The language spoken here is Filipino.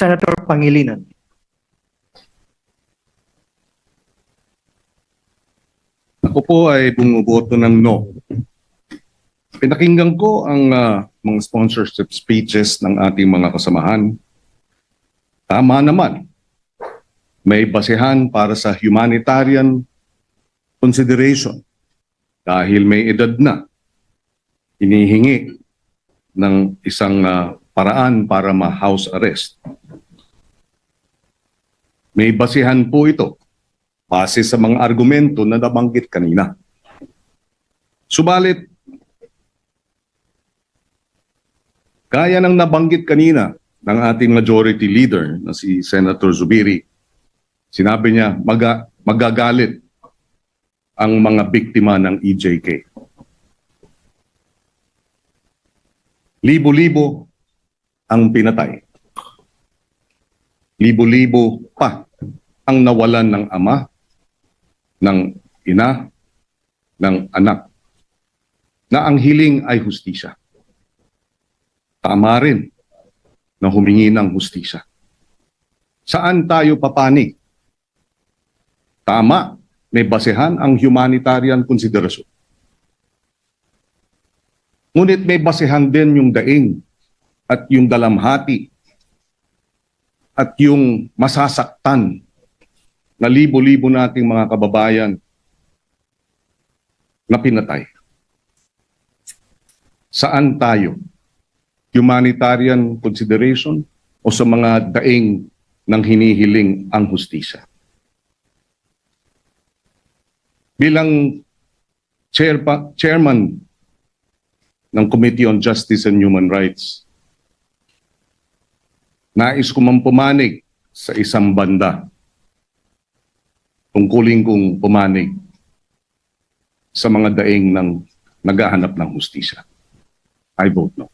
Senator Pangilinan. Ako po ay bumuboto ng no. Pinakinggan ko ang mga sponsorship speeches ng ating mga kasamahan. Tama naman. May basehan para sa humanitarian consideration dahil may edad na. Hinihingi ng isang paraan para ma-house arrest. May basehan po ito base sa mga argumento na nabanggit kanina. Subalit, gaya ng nabanggit kanina ng ating majority leader na si Senator Zubiri, sinabi niya magagalit ang mga biktima ng EJK. Libo-libo ang pinatay. Libo-libo pa ang nawalan ng ama, ng ina, ng anak, na ang hiling ay hustisya. Tama rin na humingi ng hustisya. Saan tayo papanig? Tama, may basehan ang humanitarian consideration. Ngunit may basehan din yung daing at yung dalamhati at yung masasaktan na libo-libo nating mga kababayan na pinatay. Saan tayo? Humanitarian consideration o sa mga daing ng hinihiling ang hustisya? Bilang chairman ng Committee on Justice and Human Rights, nais ko man pumanig sa isang banda. Tungkulin kong pumanig sa mga daing ng naghahanap ng hustisya. I vote no.